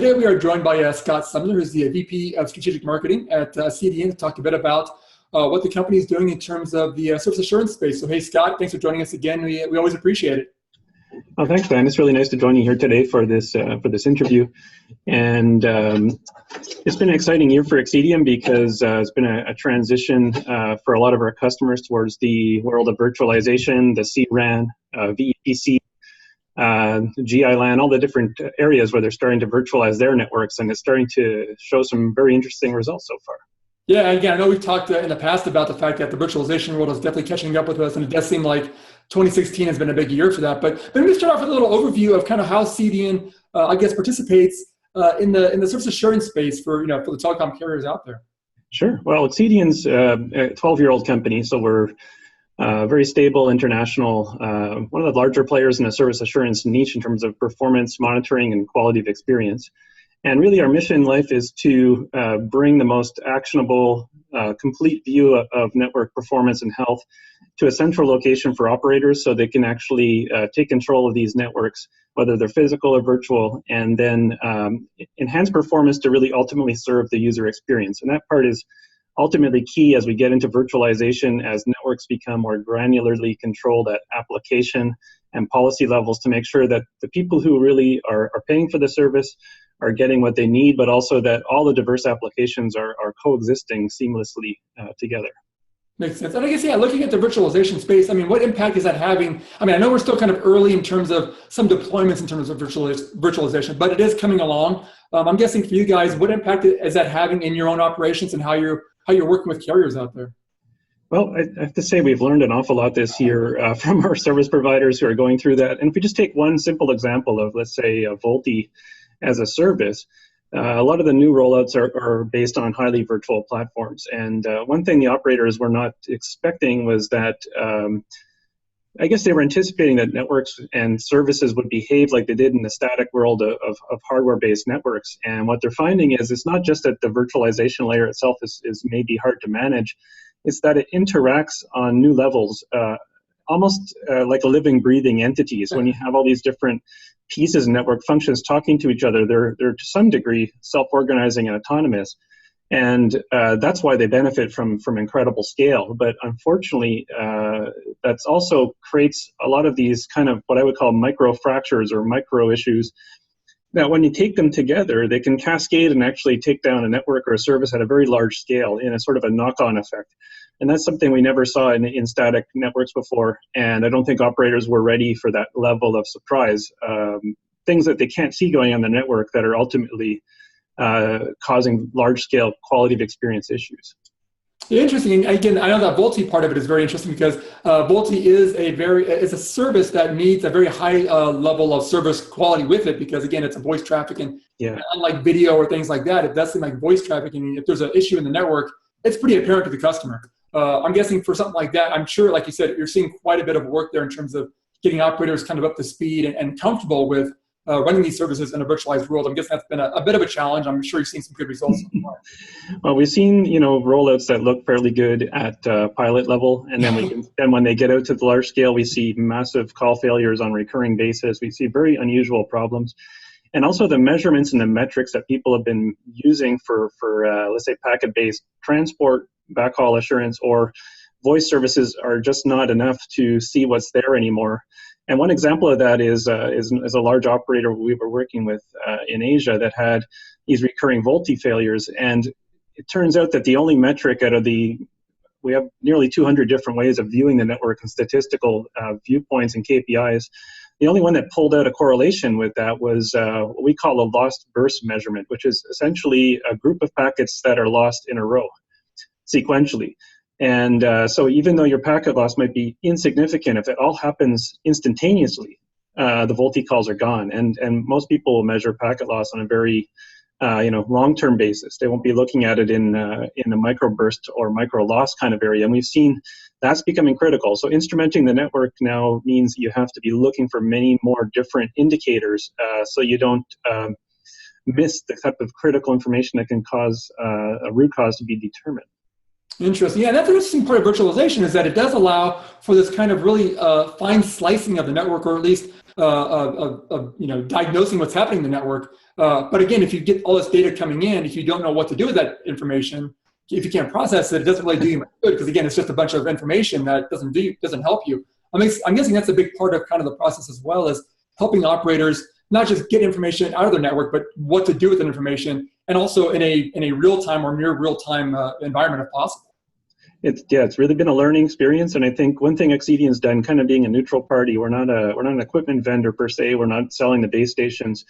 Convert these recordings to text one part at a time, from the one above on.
Today we are joined by Scott Sumner, who's the VP of Strategic Marketing at Accedian, to talk a bit about what the company is doing in terms of the service assurance space. So hey, Scott, thanks for joining us again. We always appreciate it. Oh, thanks, Dan. It's really nice to join you here today for this interview. And it's been an exciting year for Accedian because it's been a transition for a lot of our customers towards the world of virtualization, the CRAN, VPC, GI-LAN, all the different areas where they're starting to virtualize their networks, and it's starting to show some very interesting results so far. Yeah, again, I know we've talked in the past about the fact that the virtualization world is definitely catching up with us, and it does seem like 2016 has been a big year for that. But maybe start off with a little overview of kind of how Accedian, participates in the service assurance space for the telecom carriers out there. Sure. Well, Accedian's a 12-year-old company, so we're very stable, international, one of the larger players in the service assurance niche in terms of performance monitoring and quality of experience. And really our mission in life is to bring the most actionable, complete view of network performance and health to a central location for operators so they can actually take control of these networks, whether they're physical or virtual, and then enhance performance to really ultimately serve the user experience. And that part is ultimately key as we get into virtualization, as networks become more granularly controlled at application and policy levels, to make sure that the people who really are paying for the service are getting what they need, but also that all the diverse applications are coexisting seamlessly together. Makes sense. And I guess, looking at the virtualization space, what impact is that having? I know we're still kind of early in terms of some deployments in terms of virtualization, but it is coming along. I'm guessing for you guys, what impact is that having in your own operations and how you're working with carriers out there? Well, I have to say we've learned an awful lot this year from our service providers who are going through that. And if we just take one simple example of, let's say, VoLTE as a service, a lot of the new rollouts are based on highly virtual platforms. And one thing the operators were not expecting was that, I guess they were anticipating that networks and services would behave like they did in the static world of hardware-based networks. And what they're finding is it's not just that the virtualization layer itself is maybe hard to manage, it's that it interacts on new levels, almost like a living, breathing entity. So when you have all these different pieces and network functions talking to each other, they're to some degree self-organizing and autonomous. And that's why they benefit from incredible scale. But unfortunately, that's also creates a lot of these kind of what I would call micro fractures or micro issues that when you take them together, they can cascade and actually take down a network or a service at a very large scale in a sort of a knock-on effect. And that's something we never saw in static networks before. And I don't think operators were ready for that level of surprise. Things that they can't see going on the network that are ultimately causing large-scale quality of experience issues. Yeah, interesting. Again, I know that VoLTE part of it is very interesting because VoLTE is a service that needs a very high level of service quality with it, because again, it's a voice traffic, and unlike video or things like that, it does seem like voice traffic, and if there's an issue in the network, it's pretty apparent to the customer. I'm guessing for something like that, I'm sure, like you said, you're seeing quite a bit of work there in terms of getting operators kind of up to speed and comfortable with running these services in a virtualized world. I'm guessing that's been a bit of a challenge. I'm sure you've seen some good results so far. Well, we've seen rollouts that look fairly good at pilot level, and then when they get out to the large scale, we see massive call failures on a recurring basis. We see very unusual problems, and also the measurements and the metrics that people have been using for let's say packet-based transport, backhaul assurance, or voice services are just not enough to see what's there anymore. And one example of that is a large operator we were working with in Asia that had these recurring VoLTE failures. And it turns out that the only metric we have nearly 200 different ways of viewing the network and statistical viewpoints and KPIs. The only one that pulled out a correlation with that was what we call a lost burst measurement, which is essentially a group of packets that are lost in a row sequentially. And so even though your packet loss might be insignificant, if it all happens instantaneously, the VoLTE calls are gone. And most people will measure packet loss on a very long-term basis. They won't be looking at it in a microburst or micro loss kind of area. And we've seen that's becoming critical. So instrumenting the network now means you have to be looking for many more different indicators so you don't miss the type of critical information that can cause a root cause to be determined. Interesting. Yeah, that's an interesting part of virtualization is that it does allow for this kind of really fine slicing of the network, or at least diagnosing what's happening in the network. But again, if you get all this data coming in, if you don't know what to do with that information, if you can't process it, it doesn't really do you much good, because again, it's just a bunch of information that doesn't help you. I'm guessing that's a big part of kind of the process as well, as helping operators not just get information out of their network, but what to do with that information, and also in a real time or near real time environment if possible. It's really been a learning experience, and I think one thing Accedian's done, kind of being a neutral party, we're not an equipment vendor per se. We're not selling the base stations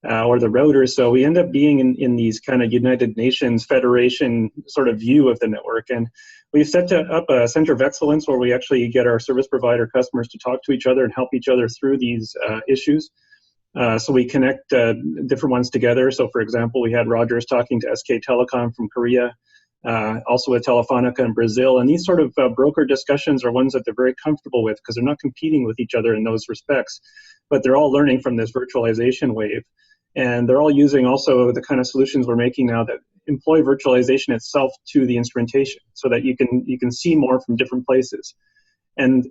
or the routers, so we end up being in these kind of United Nations Federation sort of view of the network, and we've set up a center of excellence where we actually get our service provider customers to talk to each other and help each other through these issues. So we connect different ones together. So for example, we had Rogers talking to SK Telecom from Korea, also with Telefonica in Brazil. And these sort of broker discussions are ones that they're very comfortable with, because they're not competing with each other in those respects, but they're all learning from this virtualization wave. And they're all using also the kind of solutions we're making now that employ virtualization itself to the instrumentation, so that you can see more from different places. And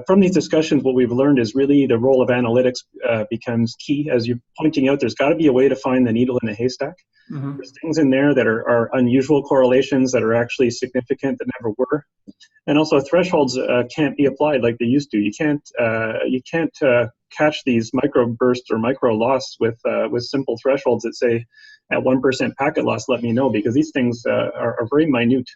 from these discussions, what we've learned is really the role of analytics becomes key. As you're pointing out, there's got to be a way to find the needle in the haystack. Mm-hmm. There's things in there that are unusual correlations that are actually significant that never were. And also thresholds can't be applied like they used to. You can't catch these micro bursts or micro loss with simple thresholds that say at 1% packet loss, let me know, because these things are very minute.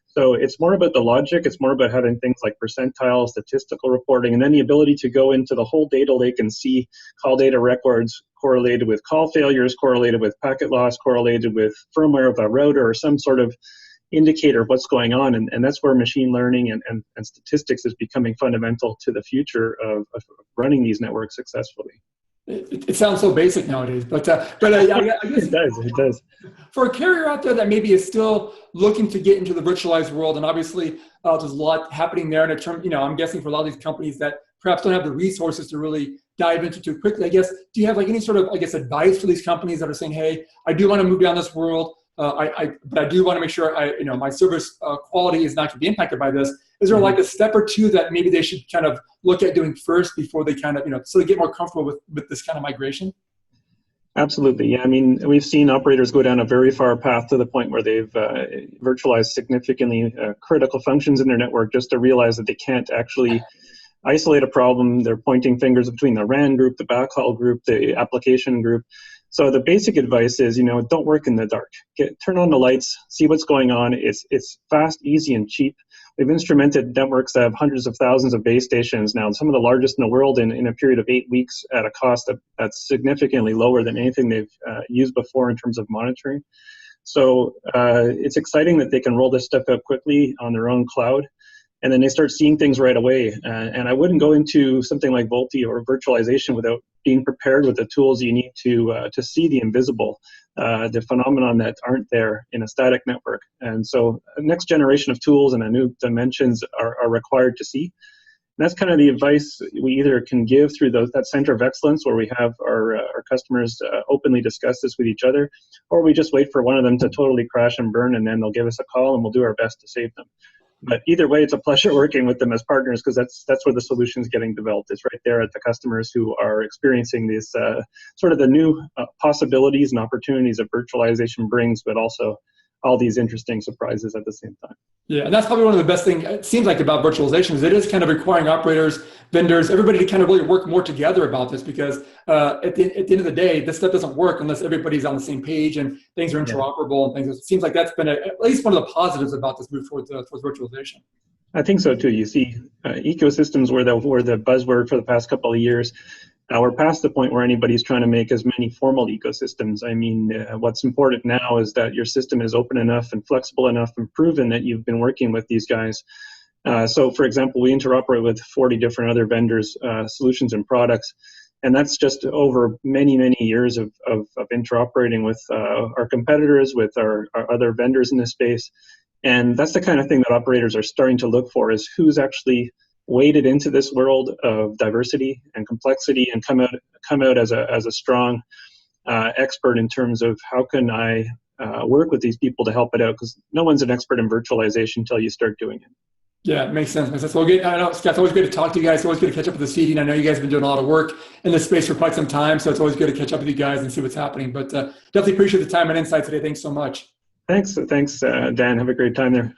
So it's more about the logic. It's more about having things like percentile, statistical reporting, and then the ability to go into the whole data lake and see call data records correlated with call failures, correlated with packet loss, correlated with firmware of a router, or some sort of indicator of what's going on. And that's where machine learning and statistics is becoming fundamental to the future of running these networks successfully. It sounds so basic nowadays, but I guess it does. For a carrier out there that maybe is still looking to get into the virtualized world, and obviously there's a lot happening there. And I'm guessing for a lot of these companies that perhaps don't have the resources to really dive into too quickly, I guess, do you have like any sort of, advice for these companies that are saying, hey, I do want to move down this world, but I do want to make sure my service quality is not going to be impacted by this. Is there like a step or two that maybe they should kind of look at doing first before they kind of, so they get more comfortable with this kind of migration? Absolutely. Yeah, I mean, we've seen operators go down a very far path to the point where they've virtualized significantly critical functions in their network just to realize that they can't actually isolate a problem. They're pointing fingers between the RAN group, the backhaul group, the application group. So the basic advice is, don't work in the dark. Turn on the lights, see what's going on. It's fast, easy, and cheap. We've instrumented networks that have hundreds of thousands of base stations now, some of the largest in the world in a period of 8 weeks at a cost that's significantly lower than anything they've used before in terms of monitoring. So it's exciting that they can roll this stuff out quickly on their own cloud, and then they start seeing things right away. And I wouldn't go into something like VoLTE or virtualization without being prepared with the tools you need to see the invisible, the phenomenon that aren't there in a static network. And so a next generation of tools and a new dimensions are required to see. And that's kind of the advice we either can give through that center of excellence where we have our customers openly discuss this with each other, or we just wait for one of them to totally crash and burn, and then they'll give us a call and we'll do our best to save them. But either way, it's a pleasure working with them as partners, because that's where the solution's getting developed. It's right there at the customers who are experiencing these sort of the new possibilities and opportunities that virtualization brings, but also all these interesting surprises at the same time. Yeah, and that's probably one of the best things, it seems like, about virtualization is it is kind of requiring operators, vendors, everybody to kind of really work more together about this, because at the end of the day, this stuff doesn't work unless everybody's on the same page and things are interoperable and things. It seems like that's been at least one of the positives about this move towards virtualization. I think so too. You see, ecosystems were the buzzword for the past couple of years. We're past the point where anybody's trying to make as many formal ecosystems. I mean, what's important now is that your system is open enough and flexible enough and proven that you've been working with these guys. So, for example, we interoperate with 40 different other vendors' solutions and products, and that's just over many, many years of interoperating with our competitors, with our other vendors in this space. And that's the kind of thing that operators are starting to look for, is who's actually waded into this world of diversity and complexity and come out as a strong expert in terms of how can I work with these people to help it out, because no one's an expert in virtualization until you start doing it. Yeah, it makes sense. Makes sense. Well, good. I know, Scott, it's always good to talk to you guys. It's always good to catch up with the seeding. I know you guys have been doing a lot of work in this space for quite some time, so it's always good to catch up with you guys and see what's happening. But definitely appreciate the time and insight today. Thanks so much. Thanks, Dan. Have a great time there.